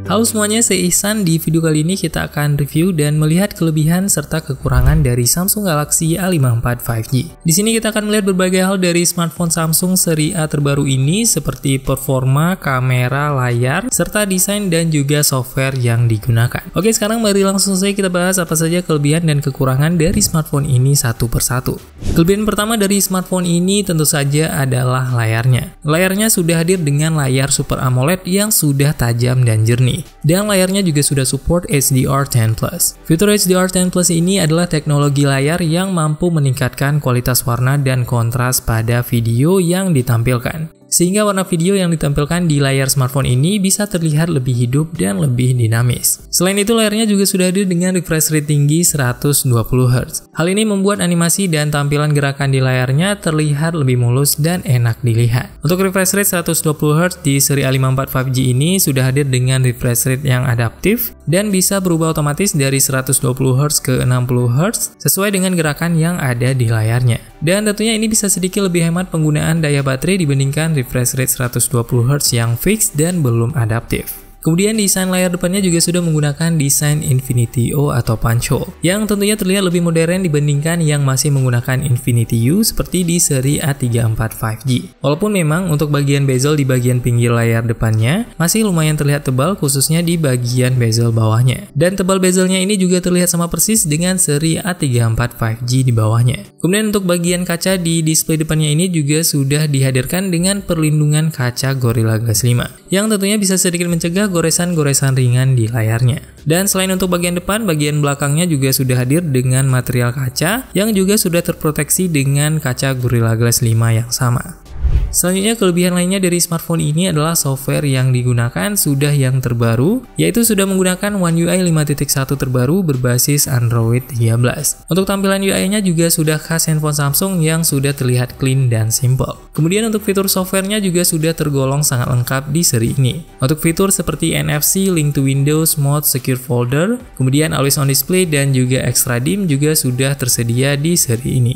Halo semuanya, saya Ihsan. Di video kali ini kita akan review dan melihat kelebihan serta kekurangan dari Samsung Galaxy A54 5G. Di sini kita akan melihat berbagai hal dari smartphone Samsung seri A terbaru ini seperti performa, kamera, layar, serta desain dan juga software yang digunakan. Oke, sekarang mari langsung saja kita bahas apa saja kelebihan dan kekurangan dari smartphone ini satu persatu. Kelebihan pertama dari smartphone ini tentu saja adalah layarnya. Layarnya sudah hadir dengan layar Super AMOLED yang sudah tajam dan jernih. Dan layarnya juga sudah support HDR10+. Fitur HDR10+ ini adalah teknologi layar yang mampu meningkatkan kualitas warna dan kontras pada video yang ditampilkan. Sehingga warna video yang ditampilkan di layar smartphone ini bisa terlihat lebih hidup dan lebih dinamis. Selain itu, layarnya juga sudah hadir dengan refresh rate tinggi 120Hz. Hal ini membuat animasi dan tampilan gerakan di layarnya terlihat lebih mulus dan enak dilihat. Untuk refresh rate 120Hz di seri A54 5G ini sudah hadir dengan refresh rate yang adaptif dan bisa berubah otomatis dari 120Hz ke 60Hz sesuai dengan gerakan yang ada di layarnya. Dan tentunya ini bisa sedikit lebih hemat penggunaan daya baterai dibandingkan refresh rate 120Hz yang fix dan belum adaptif. Kemudian desain layar depannya juga sudah menggunakan desain Infinity O atau punch hole yang tentunya terlihat lebih modern dibandingkan yang masih menggunakan Infinity U seperti di seri A34 5G. Walaupun memang untuk bagian bezel di bagian pinggir layar depannya masih lumayan terlihat tebal khususnya di bagian bezel bawahnya. Dan tebal bezelnya ini juga terlihat sama persis dengan seri A34 5G di bawahnya. Kemudian untuk bagian kaca di display depannya ini juga sudah dihadirkan dengan perlindungan kaca Gorilla Glass 5 yang tentunya bisa sedikit mencegah goresan-goresan ringan di layarnya. Dan selain untuk bagian depan, bagian belakangnya juga sudah hadir dengan material kaca yang juga sudah terproteksi dengan kaca Gorilla Glass 5 yang sama. Selanjutnya, kelebihan lainnya dari smartphone ini adalah software yang digunakan sudah yang terbaru, yaitu sudah menggunakan One UI 5.1 terbaru berbasis Android 13. Untuk tampilan UI-nya juga sudah khas handphone Samsung yang sudah terlihat clean dan simple. Kemudian untuk fitur softwarenya juga sudah tergolong sangat lengkap di seri ini. Untuk fitur seperti NFC, Link to Windows, Mode, Secure Folder, kemudian Always On Display dan juga Extra Dim juga sudah tersedia di seri ini.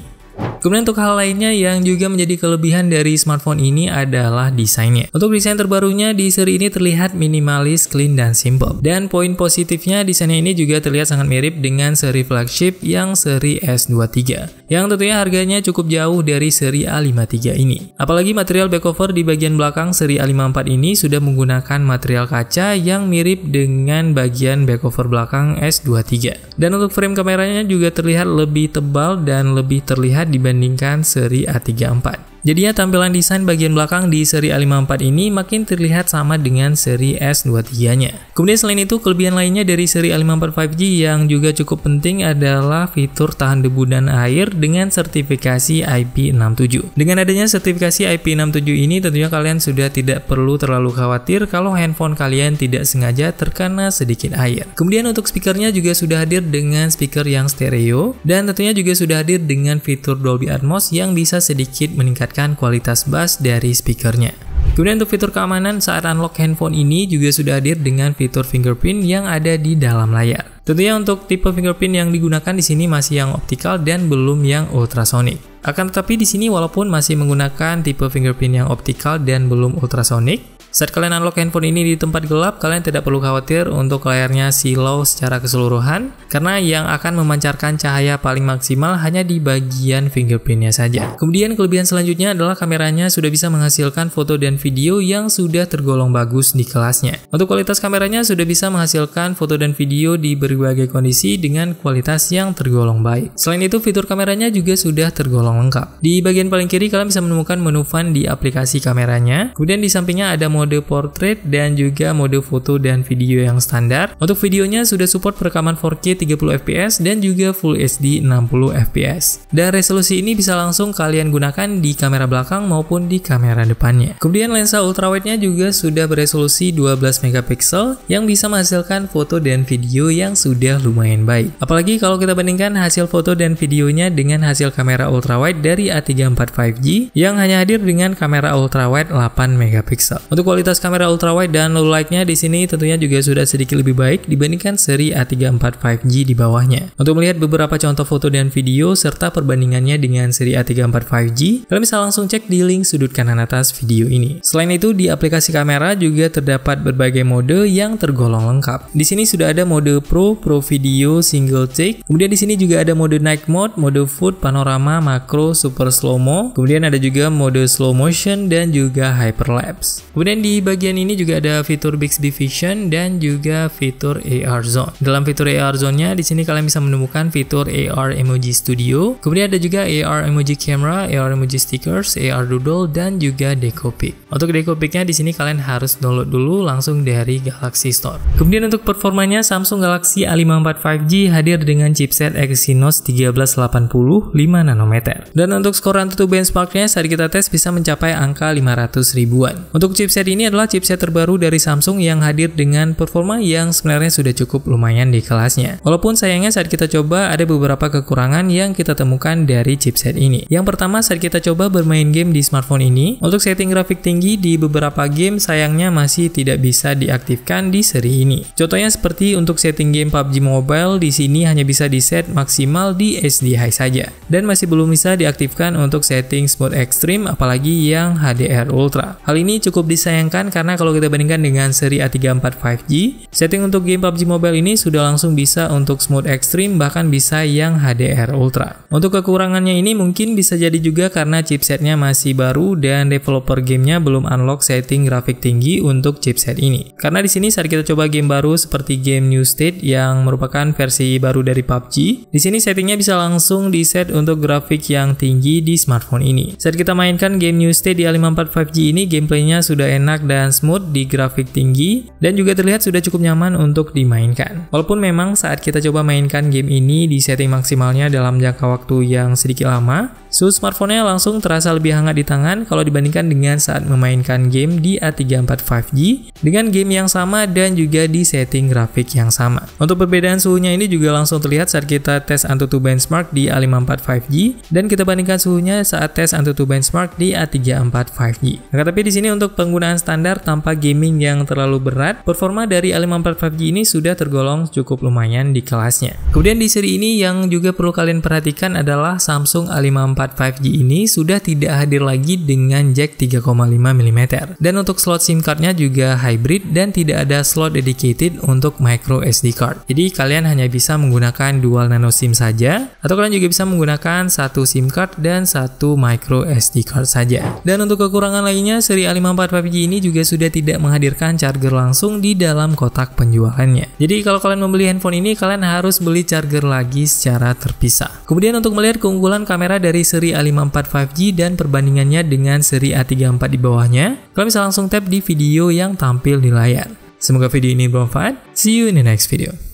Kemudian untuk hal lainnya yang juga menjadi kelebihan dari smartphone ini adalah desainnya. Untuk desain terbarunya di seri ini terlihat minimalis, clean, dan simple. Dan poin positifnya desainnya ini juga terlihat sangat mirip dengan seri flagship yang seri S23. Yang tentunya harganya cukup jauh dari seri A53 ini. Apalagi material back cover di bagian belakang seri A54 ini sudah menggunakan material kaca yang mirip dengan bagian back cover belakang S23. Dan untuk frame kameranya juga terlihat lebih tebal dan lebih terlihat dibandingkan seri A34. Jadinya tampilan desain bagian belakang di seri A54 ini makin terlihat sama dengan seri S23-nya. Kemudian selain itu, kelebihan lainnya dari seri A54 5G yang juga cukup penting adalah fitur tahan debu dan air dengan sertifikasi IP67. Dengan adanya sertifikasi IP67 ini, tentunya kalian sudah tidak perlu terlalu khawatir kalau handphone kalian tidak sengaja terkena sedikit air. Kemudian untuk speakernya juga sudah hadir dengan speaker yang stereo dan tentunya juga sudah hadir dengan fitur Dolby Atmos yang bisa sedikit meningkatkan kualitas bass dari speakernya. Kemudian untuk fitur keamanan saat unlock handphone ini juga sudah hadir dengan fitur fingerprint yang ada di dalam layar. Tentunya untuk tipe fingerprint yang digunakan di sini masih yang optikal dan belum yang ultrasonic. Akan tetapi di sini walaupun masih menggunakan tipe fingerprint yang optikal dan belum ultrasonic, saat kalian unlock handphone ini di tempat gelap, kalian tidak perlu khawatir untuk layarnya silau secara keseluruhan, karena yang akan memancarkan cahaya paling maksimal hanya di bagian fingerprintnya saja. Kemudian kelebihan selanjutnya adalah kameranya sudah bisa menghasilkan foto dan video yang sudah tergolong bagus di kelasnya. Untuk kualitas kameranya sudah bisa menghasilkan foto dan video di berbagai kondisi dengan kualitas yang tergolong baik. Selain itu, fitur kameranya juga sudah tergolong lengkap. Di bagian paling kiri kalian bisa menemukan menu fun di aplikasi kameranya. Kemudian di sampingnya ada mode portrait dan juga mode foto dan video yang standar. Untuk videonya sudah support perekaman 4K 30fps dan juga Full HD 60fps. Dan resolusi ini bisa langsung kalian gunakan di kamera belakang maupun di kamera depannya. Kemudian lensa ultrawide-nya juga sudah beresolusi 12 megapiksel yang bisa menghasilkan foto dan video yang sudah lumayan baik. Apalagi kalau kita bandingkan hasil foto dan videonya dengan hasil kamera ultrawide dari A34 5G yang hanya hadir dengan kamera ultrawide 8 megapiksel. Untuk kualitas kamera ultrawide dan low light-nya di sini tentunya juga sudah sedikit lebih baik dibandingkan seri A34 5G di bawahnya. Untuk melihat beberapa contoh foto dan video serta perbandingannya dengan seri A34 5G, kalian bisa langsung cek di link sudut kanan atas video ini. Selain itu, di aplikasi kamera juga terdapat berbagai mode yang tergolong lengkap. Di sini sudah ada mode Pro Video, Single Take. Kemudian di sini juga ada mode Night Mode, mode Food, Panorama, Makro, Super Slow-mo. Kemudian ada juga mode Slow Motion dan juga Hyperlapse. Kemudian di bagian ini juga ada fitur Bixby Vision dan juga fitur AR Zone. Dalam fitur AR Zone-nya di sini kalian bisa menemukan fitur AR Emoji Studio. Kemudian ada juga AR Emoji Camera, AR Emoji Stickers, AR Doodle dan juga Decopic. Untuk Decopic-nya di sini kalian harus download dulu langsung dari Galaxy Store. Kemudian untuk performanya Samsung Galaxy A54 5G hadir dengan chipset Exynos 1380 5 nanometer. Dan untuk skor AnTuTu benchmark-nya saat kita tes bisa mencapai angka 500 ribuan. Untuk chipset ini adalah chipset terbaru dari Samsung yang hadir dengan performa yang sebenarnya sudah cukup lumayan di kelasnya. Walaupun sayangnya saat kita coba ada beberapa kekurangan yang kita temukan dari chipset ini. Yang pertama saat kita coba bermain game di smartphone ini, untuk setting grafik tinggi di beberapa game sayangnya masih tidak bisa diaktifkan di seri ini. Contohnya seperti untuk setting game PUBG Mobile di sini hanya bisa di set maksimal di SD High saja dan masih belum bisa diaktifkan untuk setting Smooth Extreme apalagi yang HDR Ultra. Hal ini cukup disayangkan karena kalau kita bandingkan dengan seri A34 5G, setting untuk game PUBG Mobile ini sudah langsung bisa untuk Smooth Extreme bahkan bisa yang HDR Ultra. Untuk kekurangannya ini mungkin bisa jadi juga karena chipsetnya masih baru dan developer gamenya belum unlock setting grafik tinggi untuk chipset ini. Karena di sini saat kita coba game baru seperti game New State yang merupakan versi baru dari PUBG, di sini settingnya bisa langsung di set untuk grafik yang tinggi di smartphone ini. Saat kita mainkan game New State di A54 5G ini, gameplaynya sudah enak dan smooth di grafik tinggi dan juga terlihat sudah cukup nyaman untuk dimainkan. Walaupun memang saat kita coba mainkan game ini di setting maksimalnya dalam jangka waktu yang sedikit lama, suhu smartphone-nya langsung terasa lebih hangat di tangan kalau dibandingkan dengan saat memainkan game di A34 5G dengan game yang sama dan juga di setting grafik yang sama. Untuk perbedaan suhunya ini juga langsung terlihat saat kita tes AnTuTu benchmark di A54 5G dan kita bandingkan suhunya saat tes AnTuTu benchmark di A34 5G. Nah, tapi di sini untuk penggunaan standar tanpa gaming yang terlalu berat, performa dari A54 5G ini sudah tergolong cukup lumayan di kelasnya. Kemudian di seri ini yang juga perlu kalian perhatikan adalah Samsung A54 5G ini sudah tidak hadir lagi dengan jack 3,5 mm. Dan untuk slot SIM card-nya juga hybrid dan tidak ada slot dedicated untuk micro SD card. Jadi kalian hanya bisa menggunakan dual nano SIM saja atau kalian juga bisa menggunakan satu SIM card dan satu micro SD card saja. Dan untuk kekurangan lainnya, seri A54 5G ini juga sudah tidak menghadirkan charger langsung di dalam kotak penjualannya. Jadi kalau kalian membeli handphone ini, kalian harus beli charger lagi secara terpisah. Kemudian untuk melihat keunggulan kamera dari seri A54 5G dan perbandingannya dengan seri A34 di bawahnya, kalian bisa langsung tap di video yang tampil di layar. Semoga video ini bermanfaat. See you in the next video.